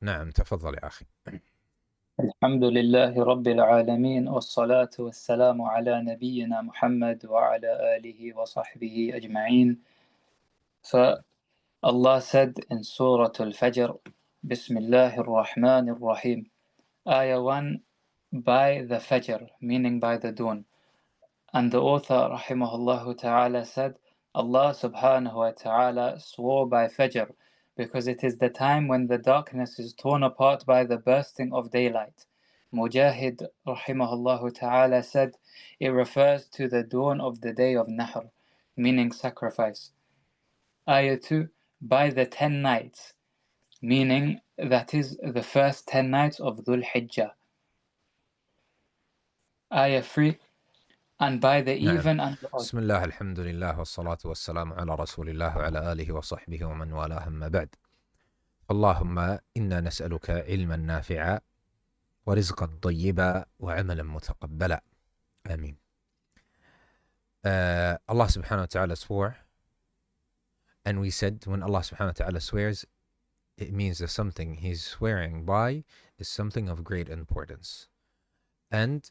نعم تفضل يا أخي. الحمد لله رب العالمين والصلاة والسلام على نبينا محمد وعلى آله وصحبه أجمعين. So Allah said in Surah Al-Fajr, Bismillah ar-Rahman ar-Rahim, Ayah 1, by the Fajr, meaning by the dawn. And the author, rahimahullah ta'ala, said, Allah subhanahu wa ta'ala swore by Fajr, because it is the time when the darkness is torn apart by the bursting of daylight. Mujahid, rahimahullah ta'ala, said, it refers to the dawn of the day of Nahr, meaning sacrifice. Ayah 2, by the 10 nights, meaning that is the first 10 nights of Dhul Hijjah. Ayah 3, and by the even and the odd. بسم الله الحمد لله والصلاة والسلام على رسول الله وعلى آله وصحبه ومن والاه أما بعد. اللهم إنا نسألك علما نافعا ورزقا طيبا وعملا متقبلا. آمين. Allah subhanahu wa ta'ala swore, and we said when Allah subhanahu wa ta'ala swears, it means that something he's swearing by is something of great importance. And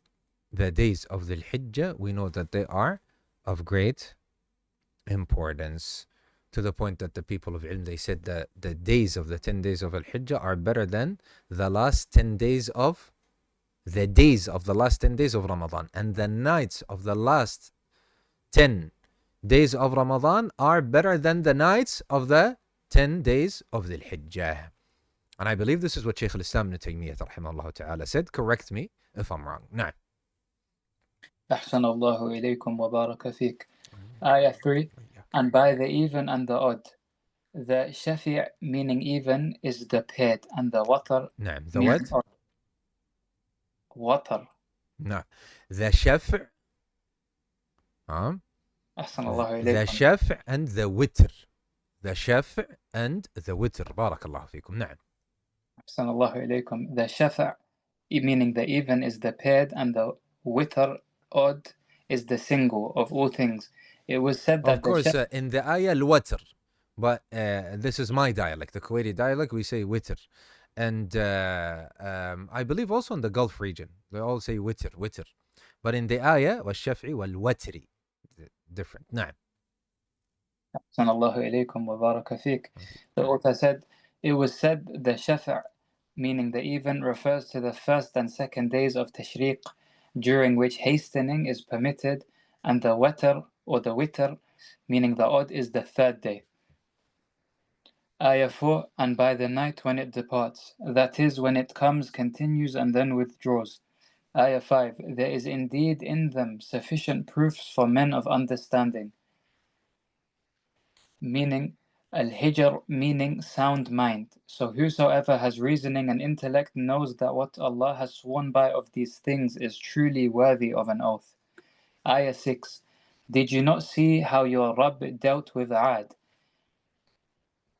the days of the Hijjah, we know that they are of great importance, to the point that the people of Ilm, they said that the days of the 10 days of Al-Hijjah are better than the last 10 days of the last 10 days of Ramadan, and the nights of the last 10 days of Ramadan are better than the nights of the 10 days of the Hijjah. And I believe this is what Shaykh al-Islam Ibn Taymiyyah rahimahullah ta'ala said. Correct me if I'm wrong. نعم. أحسن الله إليكم وبارك فيك. Ayah 3, and by the even and the odd. The shafi' meaning even is the paired, and the watar نعم. The meaning what? Watar. نعم. The shaf' أحسن الله the إليكم. shaf' and the witr. The shaf' and the witr. بارك الله فيكم. نعم. أحسن الله إليكم. The shafi' meaning the even is the paired, and the witr, odd, is the single of all things. It was said that of course, in the ayah al-watr, but this is my dialect, the Kuwaiti dialect, we say witr. And I believe also in the Gulf region, they all say witr. But in the ayah, والشفعي والوتري, different. نعم. أحسن الله إليكم وبارك فيك. The author said, it was said the shafi' meaning the even refers to the first and second days of Tashriq, during which hastening is permitted, and the watr or the witr meaning the odd is the third day. Ayah 4, and by the night when it departs, that is, when it comes, continues, and then withdraws. Ayah 5, there is indeed in them sufficient proofs for men of understanding, meaning al-hijr, meaning sound mind. So whosoever has reasoning and intellect knows that what Allah has sworn by of these things is truly worthy of an oath. Ayah 6, did you not see how your Rabb dealt with Ad?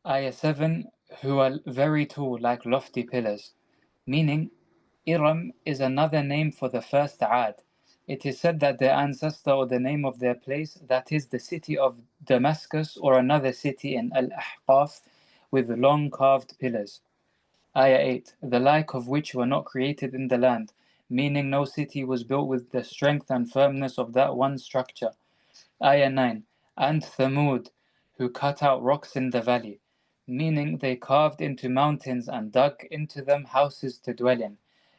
Ayah 7, who are very tall like lofty pillars, meaning Iram is another name for the first Ad. It is said that their ancestor or the name of their place, that is the city of Damascus or another city in Al-Ahqaf with long carved pillars. Ayah 8, the like of which were not created in the land, meaning no city was built with the strength and firmness of that one structure. Ayah 9, and Thamud, who cut out rocks in the valley, meaning they carved into mountains and dug into them houses to dwell in.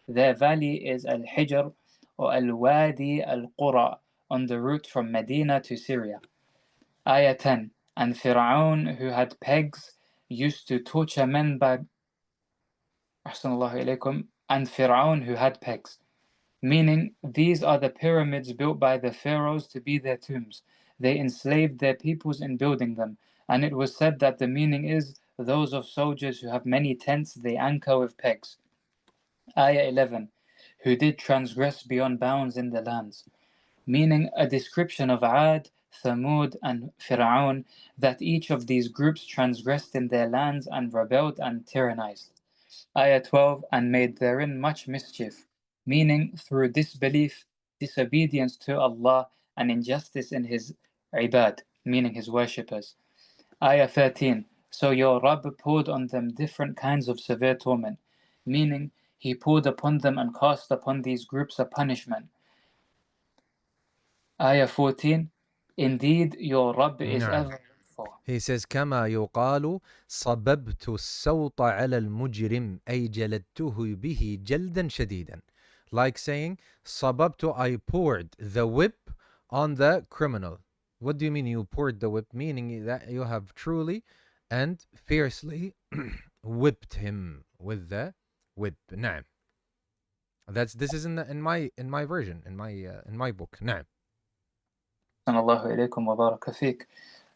Their valley is Al-Hijr or Al-Wadi Al-Qura, on the route from Medina to Syria. Ayah 10, and Fir'aun, who had pegs, used to torture men by... Ahsanallahu ilaykum. And Fir'aun, who had pegs, meaning these are the pyramids built by the pharaohs to be their tombs. They enslaved their peoples in building them, and it was said that the meaning is those of soldiers who have many tents they anchor with pegs. Ayah 11, who did transgress beyond bounds in the lands, meaning a description of Ad, Thamud, and Fir'aun, that each of these groups transgressed in their lands and rebelled and tyrannized. Ayah 12, and made therein much mischief, meaning through disbelief, disobedience to Allah, and injustice in His ibad, meaning His worshippers. Ayah 13, So your Rabb poured on them different kinds of severe torment, meaning He poured upon them and cast upon these groups a punishment. Ayah 14, indeed your Rabb is نعم. ever for. He says كما يقال صببت السوط على المجرم أي جلدته به جلدا شديدا. Like saying صببت, I poured the whip on the criminal. What do you mean you poured the whip? Meaning that you have truly and fiercely whipped him with the whip. نعم. This is in my version, in my book. نعم. الله إليكم وبارك فيك.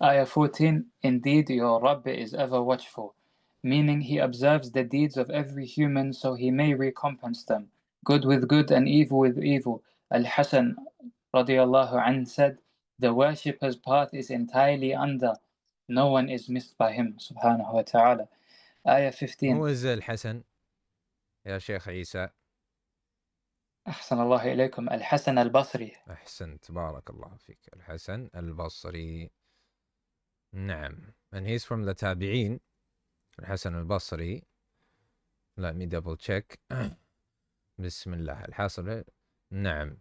Ayah 14, indeed your Rabb is ever watchful, meaning He observes the deeds of every human so He may recompense them, good with good and evil with evil. Al-Hasan radiallahu anh said, the worshipper's path is entirely under, no one is missed by him, subhanahu wa ta'ala. Ayah 15. Who is Al-Hasan? يا شيخ عيسى. أحسن الله إليكم. الحسن البصري. أحسنت بارك الله فيك. الحسن البصري. نعم. And he's from the تابعين. الحسن البصري. Let me double check. بسم الله. الحاصل. نعم.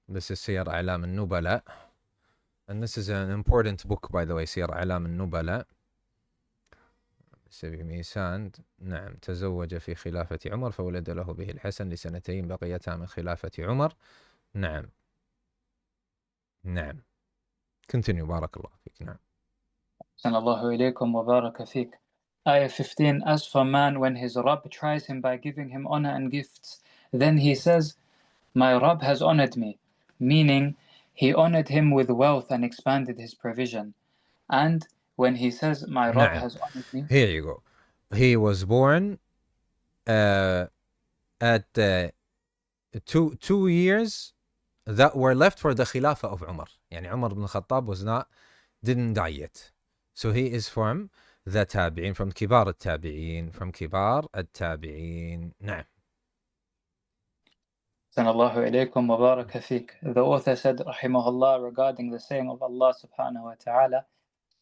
This is سير أعلام النبلاء. And this is an important book, by the way, سير أعلام النبلاء. سبي ميسان. نعم. تزوج في خلافة عمر فولد له به الحسن لسنتين بقيتا من خلافة عمر. نعم. نعم. Continue. بارك الله فيك. نعم. أحسن الله إليكم وبارك فيك. Ayah 15. As for man, when his Rabb tries him by giving him honor and gifts, then he says, my Rabb has honored me, meaning He honored him with wealth and expanded his provision. And when he says, my Rabb نعم. has honored me, Here you go. He was born at 2 years that were left for the Khilafah of Umar. يعني Umar ibn Khattab didn't die yet. So he is from the Tabi'in, from كبار التابعين, from كبار التابعين. نعم. أحسن الله إليكم وبارك فيك. The author said, rahimahullah, regarding the saying of Allah subhanahu wa ta'ala,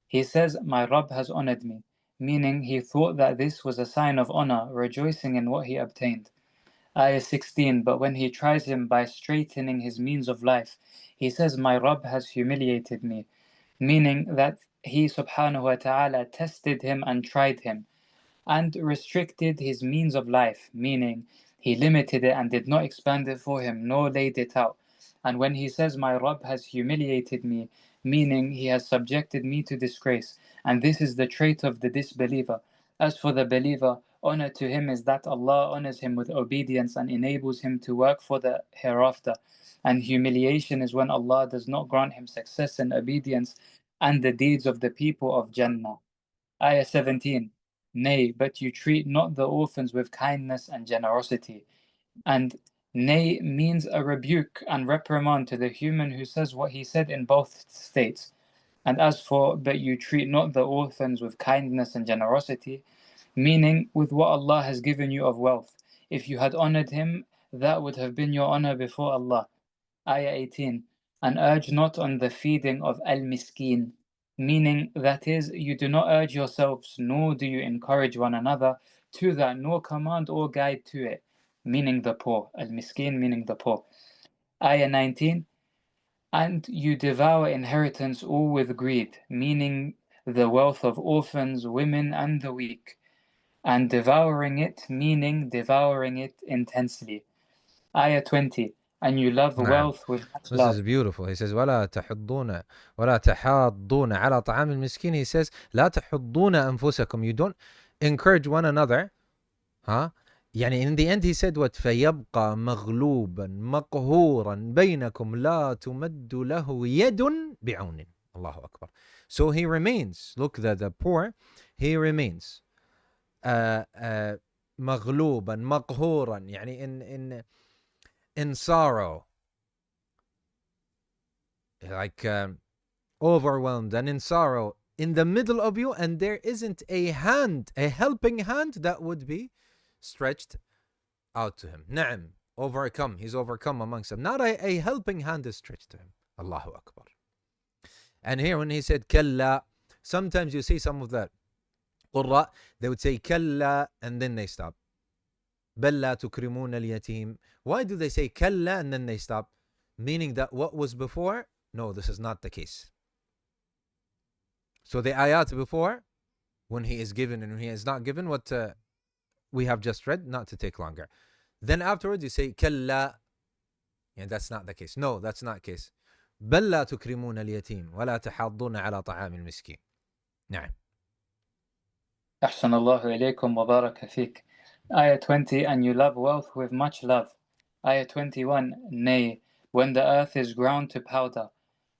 he says, my Rabb has honored me, meaning he thought that this was a sign of honor, rejoicing in what he obtained. Ayah 16, but when he tries him by straightening his means of life, he says, my Rabb has humiliated me, meaning that he subhanahu wa ta'ala tested him and tried him, and restricted his means of life, meaning he limited it and did not expand it for him, nor laid it out. And when he says, my Rabb has humiliated me, meaning he has subjected me to disgrace. And this is the trait of the disbeliever. As for the believer, honor to him is that Allah honors him with obedience and enables him to work for the hereafter. And humiliation is when Allah does not grant him success in obedience and the deeds of the people of Jannah. Ayah 17. Nay, but you treat not the orphans with kindness and generosity. And nay means a rebuke and reprimand to the human who says what he said in both states. And as for, but you treat not the orphans with kindness and generosity, meaning with what Allah has given you of wealth. If you had honored him, that would have been your honor before Allah. Ayah 18. And urge not on the feeding of al-miskin, meaning that is, you do not urge yourselves, nor do you encourage one another to that, nor command or guide to it, meaning the poor. Al-miskin meaning the poor. Ayah 19. And you devour inheritance all with greed, meaning the wealth of orphans, women, and the weak. And devouring it, meaning devouring it intensely. Ayah 20. And you love نعم. wealth with much This love. is beautiful. He says ولا تحاضون على طعام المسكين. He says لا تحضون أنفسكم. You don't encourage one another. Huh? يعني in the end he said what فيبقى مغلوبا مقهورا بينكم لا تمد له يد بعون. الله أكبر. So he remains. Look, the poor, he remains مغلوبا مقهورا, يعني in sorrow, like overwhelmed and in sorrow, in the middle of you, and there isn't a hand, a helping hand that would be stretched out to him. Na'am, overcome. He's overcome amongst them. Not a helping hand is stretched to him. Allahu Akbar. And here when he said kalla, sometimes you see some of that qurra, they would say kalla and then they stop. بل لا تكرمون اليتيم. Why do they say kalla and then they stop? Meaning that what was before, no, this is not the case. So the ayat before, when he is given and when he is not given, what we have just read, not to take longer. Then afterwards you say kalla, and that's not the case. No, that's not the case. بل لا تكرمون اليتيم ولا تحاضون على طعام المسكين. نعم. أحسن الله إليكم وبارك فيك. Ayah 20, and you love wealth with much love. Ayah 21, nay, when the earth is ground to powder.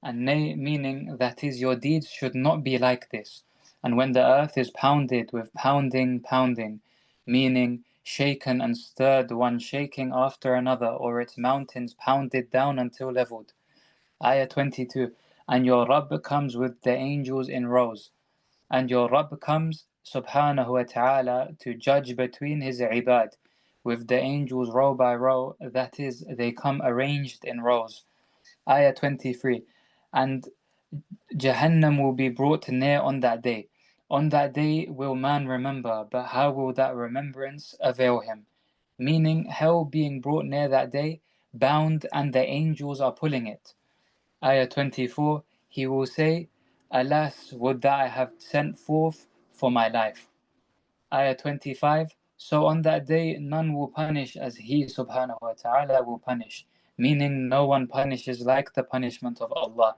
And nay, meaning that is your deeds should not be like this. And when the earth is pounded with pounding, meaning shaken and stirred, one shaking after another, or its mountains pounded down until leveled. Ayah 22, and your Rabb comes with the angels in rows. And your Rabb comes, subhanahu wa ta'ala, to judge between his ibad, with the angels row by row, that is, they come arranged in rows. Ayah 23, and Jahannam will be brought near on that day. On that day will man remember, but how will that remembrance avail him? Meaning, hell being brought near that day, bound, and the angels are pulling it. Ayah 24, he will say, Alas, would that I have sent forth for my life. Ayah 25, so on that day none will punish as he subhanahu wa ta'ala will punish, meaning no one punishes like the punishment of Allah.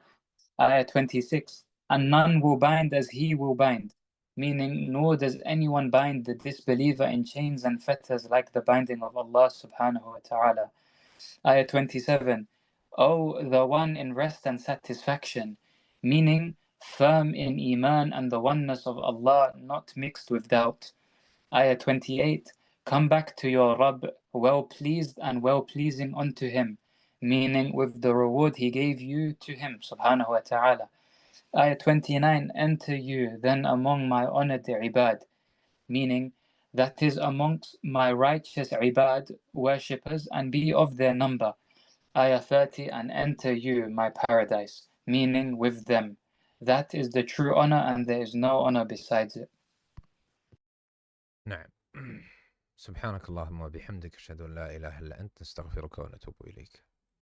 Ayah 26, and none will bind as he will bind, meaning nor does anyone bind the disbeliever in chains and fetters like the binding of Allah subhanahu wa ta'ala. Ayah 27, O the one in rest and satisfaction, meaning firm in Iman and the oneness of Allah, not mixed with doubt. Ayah 28, come back to your Rabb, well pleased and well pleasing unto him, meaning with the reward he gave you to him, subhanahu wa ta'ala. Ayah 29, enter you then among my honored ibad, meaning that is amongst my righteous ibad, worshippers, and be of their number. Ayah 30, and enter you my paradise, meaning with them. That is the true honor and there is no honor besides it. نعم. سبحانك اللهم وبحمدك أشهد أن لا إله إلا أنت نستغفرك ونتوب إليك.